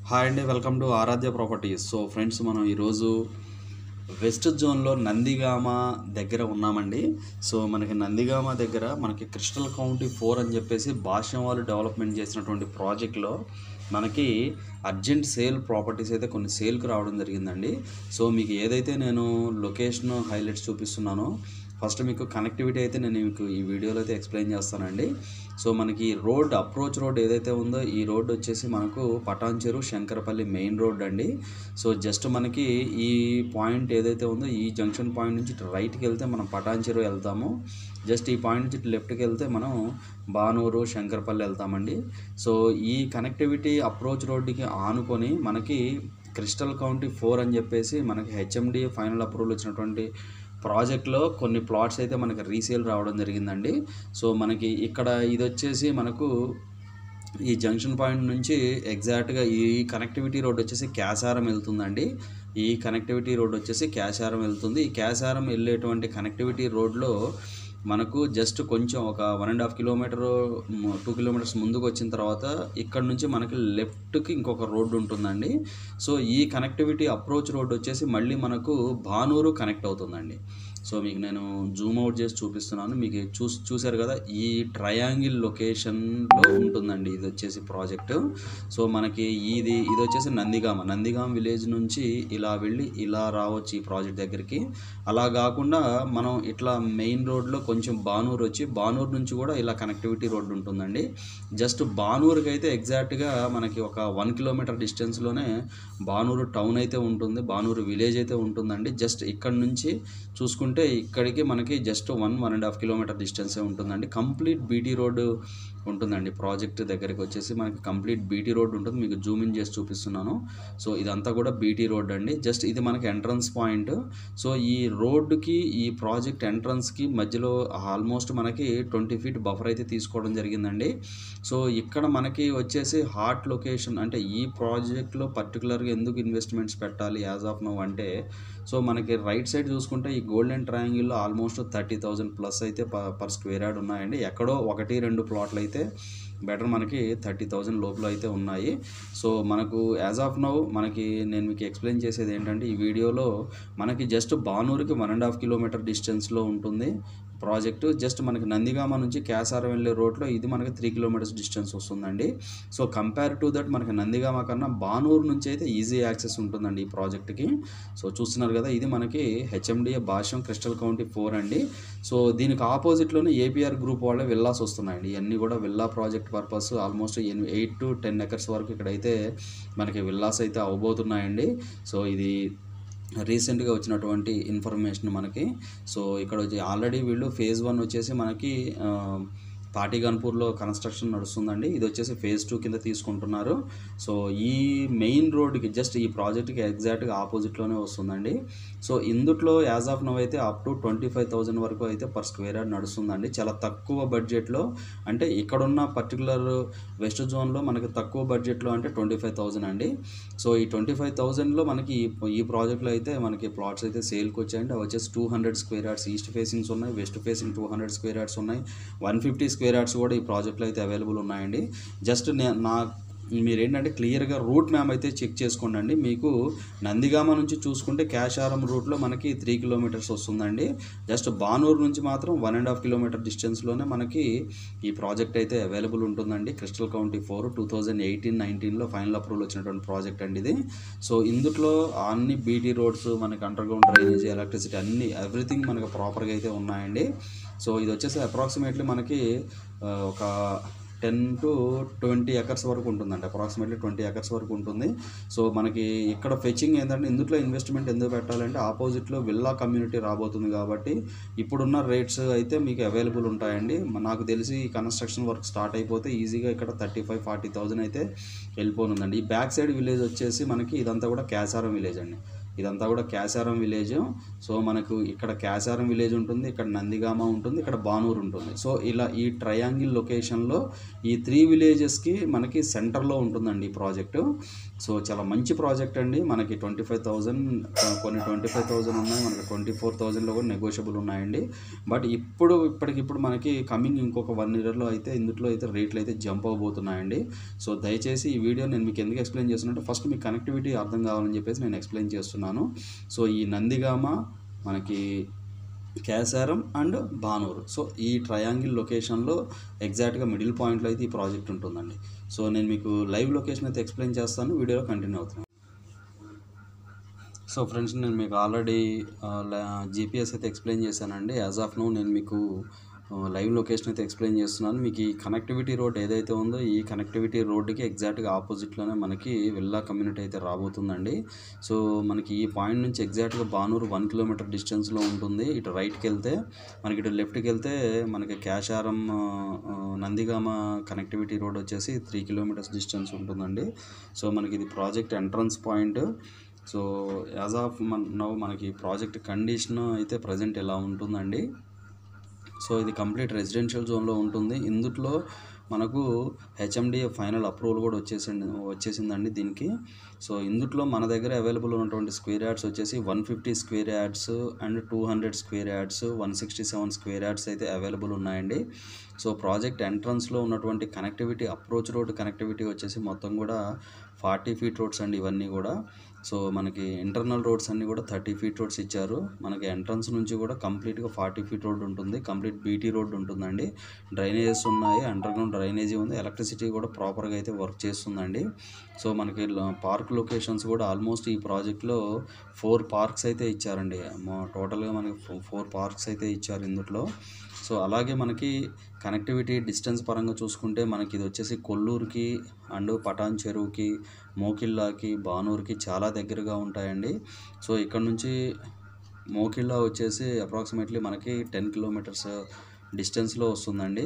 Hi అండి, welcome to Aaradhya properties. So friends, మనం ఈరోజు వెస్ట్ జోన్లో నందిగామ దగ్గర ఉన్నామండి. సో మనకి నందిగామ దగ్గర మనకి క్రిస్టల్ కౌంటీ 4 అని చెప్పేసి భాష్యం వాళ్ళు డెవలప్మెంట్ చేసినటువంటి ప్రాజెక్ట్లో మనకి అర్జెంట్ సేల్ ప్రాపర్టీస్ అయితే కొన్ని సేల్కి రావడం జరిగిందండి. సో మీకు ఏదైతే నేను లొకేషన్ హైలైట్స్ చూపిస్తున్నానో ఫస్ట్ మీకు కనెక్టివిటీ అయితే నేను మీకు ఈ వీడియోలో అయితే ఎక్స్ప్లెయిన్ చేస్తానండి. సో మనకి రోడ్ అప్రోచ్ రోడ్ ఏదైతే ఉందో ఈ రోడ్ వచ్చేసి మనకు పటాన్చెరు శంకరపల్లి మెయిన్ రోడ్ అండి. సో జస్ట్ మనకి ఈ పాయింట్ ఏదైతే ఉందో ఈ జంక్షన్ పాయింట్ నుంచి రైట్కి వెళ్తే మనం పటాన్చెరు వెళ్తాము. జస్ట్ ఈ పాయింట్ నుంచి లెఫ్ట్కి వెళ్తే మనం బానూరు శంకరపల్లి వెళ్తామండి. సో ఈ కనెక్టివిటీ అప్రోచ్ రోడ్డుకి ఆనుకొని మనకి క్రిస్టల్ కౌంటీ 4 అని చెప్పేసి మనకి హెచ్ఎండి ఫైనల్ అప్రూవల్ వచ్చినటువంటి ప్రాజెక్ట్లో కొన్ని ప్లాట్స్ అయితే మనకి రీసేల్ రావడం జరిగిందండి. సో మనకి ఇక్కడ ఇది వచ్చేసి మనకు ఈ జంక్షన్ పాయింట్ నుంచి ఎగ్జాక్ట్గా ఈ కనెక్టివిటీ రోడ్ వచ్చేసి క్యాసారం వెళ్తుందండి. ఈ కనెక్టివిటీ రోడ్ వచ్చేసి క్యాసారం వెళ్తుంది. ఈ క్యాసారం వెళ్ళేటువంటి కనెక్టివిటీ రోడ్లో మనకు జస్ట్ కొంచెం ఒక 1.5 కిలోమీటర్ 2 కిలోమీటర్స్ ముందుకు వచ్చిన తర్వాత ఇక్కడ నుంచి మనకి లెఫ్ట్కి ఇంకొక రోడ్డు ఉంటుందండి. సో ఈ కనెక్టివిటీ అప్రోచ్ రోడ్ వచ్చేసి మళ్ళీ మనకు బానూరు కనెక్ట్ అవుతుందండి. సో మీకు నేను జూమ్ అవుట్ చేసి చూపిస్తున్నాను. మీకు చూసారు కదా, ఈ ట్రయాంగిల్ లొకేషన్లో ఉంటుందండి ఇది వచ్చేసి ప్రాజెక్టు. సో మనకి ఇది వచ్చేసి నందిగామ విలేజ్ నుంచి ఇలా వెళ్ళి ఇలా రావచ్చు ఈ ప్రాజెక్ట్ దగ్గరికి. అలా కాకుండా మనం ఇట్లా మెయిన్ రోడ్లో కొంచెం బానూరు వచ్చి బానూరు నుంచి కూడా ఇలా కనెక్టివిటీ రోడ్డు ఉంటుందండి. జస్ట్ బానూరుకి అయితే ఎగ్జాక్ట్గా మనకి ఒక 1 కిలోమీటర్ డిస్టెన్స్లోనే బానూరు టౌన్ అయితే ఉంటుంది, బానూరు విలేజ్ అయితే ఉంటుందండి. జస్ట్ ఇక్కడ నుంచి చూసుకుంటే ఇక్కడికి మనకి జస్ట్ 1.5 కిలోమీటర్ డిస్టెన్సే ఉంటుందండి. కంప్లీట్ బీటీ రోడ్డు ఉంటుందండి. ప్రాజెక్ట్ దగ్గరికి వచ్చేసి మనకి కంప్లీట్ బీటీ రోడ్ ఉంటుంది. మీకు జూమ్ ఇన్ చేసి చూపిస్తున్నాను. సో ఇదంతా కూడా బీటీ రోడ్ అండి. జస్ట్ ఇది మనకి ఎంట్రన్స్ పాయింట్. సో ఈ రోడ్డుకి ఈ ప్రాజెక్ట్ ఎంట్రన్స్కి మధ్యలో ఆల్మోస్ట్ మనకి 20 ఫీట్ బఫర్ అయితే తీసుకోవడం జరిగిందండి. సో ఇక్కడ మనకి వచ్చేసి హాట్ లొకేషన్ అంటే ఈ ప్రాజెక్ట్లో పర్టికులర్గా ఎందుకు ఇన్వెస్ట్మెంట్స్ పెట్టాలి యాజ్ ఆఫ్ నౌ అంటే, సో మనకి రైట్ సైడ్ చూసుకుంటే ఈ గోల్డెన్ ట్రయాంగిల్లో ఆల్మోస్ట్ 30,000 ప్లస్ అయితే పర్ స్క్వేర్ యార్డ్ ఉన్నాయండి. ఎక్కడో 1-2 ప్లాట్లు అయితే బెటర్ మనకి 30,000 లోపల అయితే ఉన్నాయి. సో మనకు యాజ్ ఆఫ్ నౌ మనకి నేను మీకు ఎక్స్ప్లెయిన్ చేసేది ఏంటంటే, ఈ వీడియోలో మనకి జస్ట్ బానూరుకి 1.5 కిలోమీటర్ డిస్టెన్స్లో ఉంటుంది ప్రాజెక్టు. జస్ట్ మనకి నందిగామ నుంచి క్యాసారం వెళ్ళే రోడ్లో ఇది మనకి 3 కిలోమీటర్స్ డిస్టెన్స్ వస్తుందండి. సో కంపేర్ టు దట్ మనకి నందిగామ కన్నా బానూరు నుంచి అయితే ఈజీ యాక్సెస్ ఉంటుందండి ఈ ప్రాజెక్ట్కి. సో చూస్తున్నారు కదా, ఇది మనకి హెచ్ఎండిఏ భాష్యం క్రిస్టల్ కౌంటీ 4 అండి. సో దీనికి ఆపోజిట్లోనే ఏపీఆర్ గ్రూప్ వాళ్ళే విల్లాస్ వస్తున్నాయండి. ఇవన్నీ కూడా villa project purpose almost 8 to 10 acres వరకు ఇక్కడైతే మనకి విల్లాస్ అయితే అవబోతున్నాయండి. సో ఇది రీసెంట్గా వచ్చినటువంటి ఇన్ఫర్మేషన్ మనకి. సో ఇక్కడ వచ్చి ఆల్రెడీ వీళ్ళు ఫేజ్ 1 వచ్చేసి మనకి పాటిగన్పూర్లో కన్స్ట్రక్షన్ నడుస్తుందండి. ఇది వచ్చేసి ఫేజ్ 2 కింద తీసుకుంటున్నారు. సో ఈ మెయిన్ రోడ్కి జస్ట్ ఈ ప్రాజెక్ట్కి ఎగ్జాక్ట్గా ఆపోజిట్లోనే వస్తుందండి. సో ఇందుట్లో యాజ్ ఆఫ్ నవ్ అయితే అప్ టు 25,000 వరకు అయితే పర్ స్క్వేర్ యార్డ్ నడుస్తుందండి. చాలా తక్కువ బడ్జెట్లో, అంటే ఇక్కడున్న పర్టికులర్ వెస్ట్ జోన్లో మనకి తక్కువ బడ్జెట్లో అంటే 25,000 అండి. సో ఈ 25,000లో మనకి ఈ ప్రాజెక్ట్లో అయితే మనకి ప్లాట్స్ అయితే సేల్కి వచ్చాయండి. అవి వచ్చేసి 200 స్క్వేర్ యార్డ్స్ ఈస్ట్ ఫేసింగ్స్ ఉన్నాయి, వెస్ట్ ఫేసింగ్ 200 స్క్వేర్ యార్డ్స్ ఉన్నాయి, 150 స్క్వేర్ యార్డ్స్ కూడా ఈ ప్రాజెక్ట్లో అయితే అవైలబుల్ ఉన్నాయండి. జస్ట్ మీరేంటంటే క్లియర్గా రూట్ మ్యాప్ అయితే చెక్ చేసుకోండి అండి. మీకు నందిగామ నుంచి చూసుకుంటే క్యాషారం రూట్లో మనకి 3 కిలోమీటర్స్ వస్తుందండి. జస్ట్ బానూరు నుంచి మాత్రం 1.5 కిలోమీటర్ డిస్టెన్స్లోనే మనకి ఈ ప్రాజెక్ట్ అయితే అవైలబుల్ ఉంటుందండి. క్రిస్టల్ కౌంటీ 4 2018-19లో ఫైనల్ అప్రూవల్ వచ్చినటువంటి ప్రాజెక్ట్ అండి ఇది. సో ఇందులో అన్ని బీటీ రోడ్స్ మనకి అండర్గ్రౌండ్ డ్రైనేజ్, ఎలక్ట్రిసిటీ అన్ని ఎవ్రీథింగ్ మనకి ప్రాపర్గా అయితే ఉన్నాయండి. సో ఇది వచ్చేసి అప్రాక్సిమేట్లీ మనకి ఒక 10 to 20 ఎకర్స్ వరకు ఉంటుందండి. అప్రాక్సిమేట్లీ 20 ఎకర్స్ వరకు ఉంటుంది. సో మనకి ఇక్కడ ఫెచింగ్ ఏంటంటే, ఇందులో ఇన్వెస్ట్మెంట్ ఎందుకు పెట్టాలంటే ఆపోజిట్లో విల్లా కమ్యూనిటీ రాబోతుంది కాబట్టి ఇప్పుడున్న రేట్స్ అయితే మీకు అవైలబుల్ ఉంటాయండి. నాకు తెలిసి ఈ కన్స్ట్రక్షన్ వర్క్ స్టార్ట్ అయిపోతే ఈజీగా ఇక్కడ 35-40,000 అయితే వెళ్ళిపోనుందండి. ఈ బ్యాక్ సైడ్ విలేజ్ వచ్చేసి మనకి ఇదంతా కూడా క్యాసారం విలేజ్ అండి. ఇదంతా కూడా క్యాసారం విలేజ్. సో మనకు ఇక్కడ క్యాసారం విలేజ్ ఉంటుంది, ఇక్కడ నందిగామ ఉంటుంది, ఇక్కడ బానూరు ఉంటుంది. సో ఇలా ఈ ట్రయాంగిల్ లొకేషన్లో ఈ 3 విలేజెస్కి మనకి సెంటర్లో ఉంటుందండి ఈ ప్రాజెక్టు. సో చాలా మంచి ప్రాజెక్ట్ అండి. మనకి 25,000, కొన్ని 25,000 ఉన్నాయి, మనకి 24,000లో కూడా నెగోషియబుల్ ఉన్నాయండి. బట్ ఇప్పటికిప్పుడు మనకి కమింగ్ ఇంకొక 1 ఇయర్లో అయితే ఇందులో అయితే రేట్లు అయితే జంప్ అవబోతున్నాయండి. సో దయచేసి ఈ వీడియో నేను మీకు ఎందుకు ఎక్స్ప్లెయిన్ చేస్తున్నట్టు, ఫస్ట్ మీకు కనెక్టివిటీ అర్థం కావాలని చెప్పేసి నేను ఎక్స్ప్లెయిన్ చేస్తున్నాను. సో ఈ నందిగామ, మనకి క్యాసారం అండ్ బానూరు, సో ఈ ట్రయాంగిల్ లొకేషన్లో ఎగ్జాక్ట్గా మిడిల్ పాయింట్లో అయితే ఈ ప్రాజెక్ట్ ఉంటుందండి. సో నేను మీకు లైవ్ లొకేషన్ అయితే ఎక్స్ప్లెయిన్ చేస్తాను, వీడియోలో కంటిన్యూ అవుతున్నాను. సో ఫ్రెండ్స్, నేను మీకు ఆల్రెడీ జీపీఎస్ అయితే ఎక్స్ప్లెయిన్ చేశానండి. యాజ్ ఆఫ్ నౌ నేను మీకు లైవ్ లొకేషన్ అయితే ఎక్స్ప్లెయిన్ చేస్తున్నాను. మీకు ఈ కనెక్టివిటీ రోడ్ ఏదైతే ఉందో ఈ కనెక్టివిటీ రోడ్డుకి ఎగ్జాక్ట్గా ఆపోజిట్లోనే మనకి విల్లా కమ్యూనిటీ అయితే రాబోతుందండి. సో మనకి ఈ పాయింట్ నుంచి ఎగ్జాక్ట్గా బానూరు 1 కిలోమీటర్ డిస్టెన్స్లో ఉంటుంది. ఇటు రైట్కి వెళ్తే మనకి, ఇటు లెఫ్ట్కి వెళ్తే మనకి క్యాసారం నందిగామ కనెక్టివిటీ రోడ్ వచ్చేసి 3 కిలోమీటర్స్ డిస్టెన్స్ ఉంటుందండి. సో మనకి ఇది project entrance point. So as of now మనకి ప్రాజెక్ట్ కండిషన్ అయితే ప్రజెంట్ ఎలా ఉంటుందండి. సో ఇది కంప్లీట్ రెసిడెన్షియల్ జోన్లో ఉంటుంది. ఇందులో మనకు హెచ్ఎండిఏ ఫైనల్ అప్రూవల్ కూడా వచ్చేసిందండి దీనికి. సో ఇందులో మన దగ్గర అవైలబుల్ ఉన్నటువంటి స్క్వేర్ యార్డ్స్ వచ్చేసి 150 square yards and 200 square yards, 167 square yards అయితే అవైలబుల్ ఉన్నాయండి. సో ప్రాజెక్ట్ ఎంట్రన్స్లో ఉన్నటువంటి కనెక్టివిటీ, అప్రోచ్ రోడ్ కనెక్టివిటీ వచ్చేసి మొత్తం కూడా 40 ఫీట్ రోడ్స్ అండి ఇవన్నీ కూడా. సో మనకి ఇంటర్నల్ రోడ్స్ అన్నీ కూడా 30 ఫీట్ రోడ్స్ ఇచ్చారు. మనకి ఎంట్రన్స్ నుంచి కూడా కంప్లీట్గా 40 ఫీట్ రోడ్ ఉంటుంది, కంప్లీట్ బీటీ రోడ్ ఉంటుందండి. డ్రైనేజెస్ ఉన్నాయి, అండర్గ్రౌండ్ డ్రైనేజీ ఉంది, ఎలక్ట్రిసిటీ కూడా ప్రాపర్గా అయితే వర్క్ చేస్తుందండి. సో మనకి పార్క్ లొకేషన్స్ కూడా ఆల్మోస్ట్ ఈ ప్రాజెక్ట్లో 4 పార్క్స్ అయితే ఇచ్చారండి. టోటల్గా మనకి 4 పార్క్స్ అయితే ఇచ్చారు ఇందులో. సో అలాగే మనకి కనెక్టివిటీ డిస్టెన్స్ పరంగా చూసుకుంటే మనకి ఇది వచ్చేసి కొల్లూరుకి అండ్ పటాన్ చెరువుకి, మోకిల్లాకి, బానూరుకి చాలా దగ్గరగా ఉంటాయండి. సో ఇక్కడ నుంచి మోకిల్లా వచ్చేసి అప్రాక్సిమేట్లీ మనకి 10 కిలోమీటర్స్ డిస్టెన్స్లో వస్తుందండి.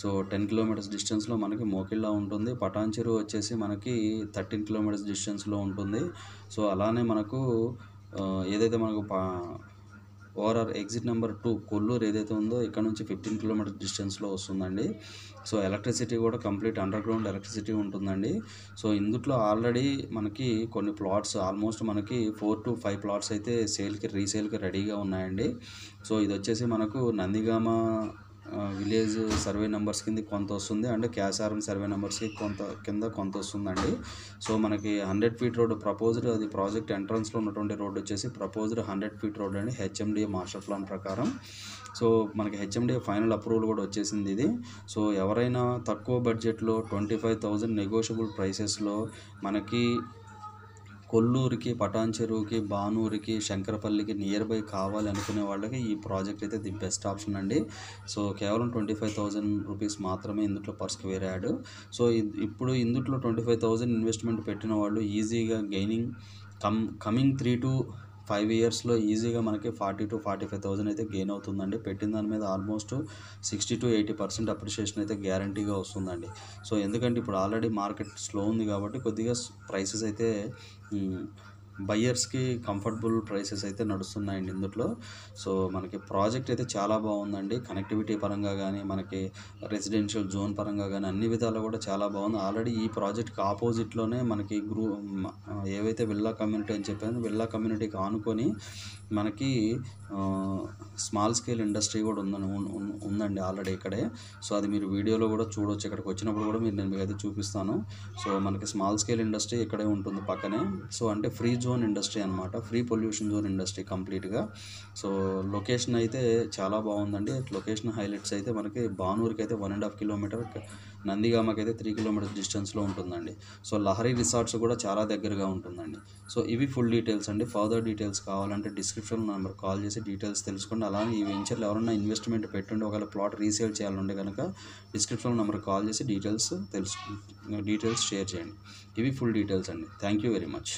సో 10 కిలోమీటర్స్ డిస్టెన్స్లో మనకి మోకిల్లా ఉంటుంది. పటాన్ చెరువు వచ్చేసి మనకి 13 కిలోమీటర్స్ డిస్టెన్స్లో ఉంటుంది. సో అలానే మనకు ఏదైతే మనకు ఓఆర్ఆర్ ఎగ్జిట్ నెంబర్ 2 కొల్లూరు ఏదైతే ఉందో ఇక్కడ నుంచి 15 కిలోమీటర్ డిస్టెన్స్లో వస్తుందండి. సో ఎలక్ట్రిసిటీ కూడా కంప్లీట్ అండర్గ్రౌండ్ ఎలక్ట్రిసిటీ ఉంటుందండి. సో ఇందులో ఆల్రెడీ మనకి కొన్ని ప్లాట్స్, ఆల్మోస్ట్ మనకి 4 to 5 ప్లాట్స్ అయితే రీసేల్కి రెడీగా ఉన్నాయండి. సో ఇది వచ్చేసి మనకు నందిగామ విలేజ్ సర్వే నెంబర్స్ కింద కొంత వస్తుంది, అండ్ క్యాసారం సర్వే నెంబర్స్కి కొంత వస్తుందండి. సో మనకి 100 ఫీట్ రోడ్ ప్రపోజ్డ్, అది ప్రాజెక్ట్ ఎంట్రన్స్లో ఉన్నటువంటి రోడ్ వచ్చేసి ప్రపోజ్డ్ 100 ఫీట్ రోడ్ అండి హెచ్ఎండిఏ మాస్టర్ ప్లాన్ ప్రకారం. సో మనకి హెచ్ఎండిఏ ఫైనల్ అప్రూవల్ కూడా వచ్చేసింది ఇది. సో ఎవరైనా తక్కువ బడ్జెట్లో 25,000 నెగోషియబుల్ ప్రైసెస్లో మనకి కొల్లూరుకి, పటాన్ చెరువుకి, బానూరుకి, శంకరపల్లికి నియర్ బై కావాలి అనుకునే వాళ్ళకి ఈ ప్రాజెక్ట్ అయితే ది బెస్ట్ ఆప్షన్ అండి. సో కేవలం 25,000 రూపీస్ మాత్రమే ఇందులో పర్ స్క్వేర్ యార్డ్. సో ఇప్పుడు ఇందులో 25,000 ఇన్వెస్ట్మెంట్ పెట్టిన వాళ్ళు ఈజీగా గెయినింగ్ కమింగ్ 3 to 5 ఇయర్స్లో ఈజీగా మనకి 40,000 to 45,000 అయితే గెయిన్ అవుతుందండి. పెట్టిన దాని మీద ఆల్మోస్ట్ 60 to 80% అప్రిషియేషన్ అయితే గ్యారంటీగా వస్తుందండి. సో ఎందుకంటే ఇప్పుడు ఆల్రెడీ మార్కెట్ స్లో ఉంది కాబట్టి కొద్దిగా ప్రైసెస్ అయితే బయ్యర్స్కి కంఫర్టబుల్ ప్రైసెస్ అయితే నడుస్తున్నాయండి ఇందులో. సో మనకి ప్రాజెక్ట్ అయితే చాలా బాగుందండి. కనెక్టివిటీ పరంగా కానీ, మనకి రెసిడెన్షియల్ జోన్ పరంగా కానీ అన్ని విధాలు కూడా చాలా బాగుంది. ఆల్రెడీ ఈ ప్రాజెక్ట్కి ఆపోజిట్లోనే మనకి ఏవైతే విల్లా కమ్యూనిటీ అని చెప్పాను, విల్లా కమ్యూనిటీకి ఆనుకొని మనకి స్మాల్ స్కేల్ ఇండస్ట్రీ కూడా ఉందండి ఆల్రెడీ ఇక్కడే. సో అది మీరు వీడియోలో కూడా చూడవచ్చు, ఇక్కడికి వచ్చినప్పుడు కూడా నేను మీకు అయితే చూపిస్తాను. సో మనకి స్మాల్ స్కేల్ ఇండస్ట్రీ ఇక్కడే ఉంటుంది పక్కనే. సో అంటే ఫ్రీ జోన్ ఇండస్ట్రీ అనమాట, ఫ్రీ పొల్యూషన్ జోన్ ఇండస్ట్రీ కంప్లీట్గా. సో లొకేషన్ అయితే చాలా బాగుందండి. లొకేషన్ హైలైట్స్ అయితే మనకి బానూరుకి అయితే 1.5 కిలోమీటర్, నందిగామకి అయితే 3 కిలోమీటర్స్ డిస్టెన్స్లో ఉంటుందండి. సో లహరి రిసార్ట్స్ కూడా చాలా దగ్గరగా ఉంటుందండి. సో ఇవి ఫుల్ డీటెయిల్స్ అండి. ఫర్దర్ డీటెయిల్స్ కావాలంటే డిస్క్రిప్షన్ నెంబర్ కాల్ చేసి డీటెయిల్స్ తెలుసుకోండి. అలానే ఈ వెంచర్లో ఎవరైనా ఇన్వెస్ట్మెంట్ పెట్టుండి ఒకవేళ ప్లాట్ రీసేల్ చేయాలంటే కనుక డిస్క్రిప్షన్ నెంబర్ కాల్ చేసి డీటెయిల్స్ షేర్ చేయండి. ఇవి ఫుల్ డీటెయిల్స్ అండి. Thank you very much.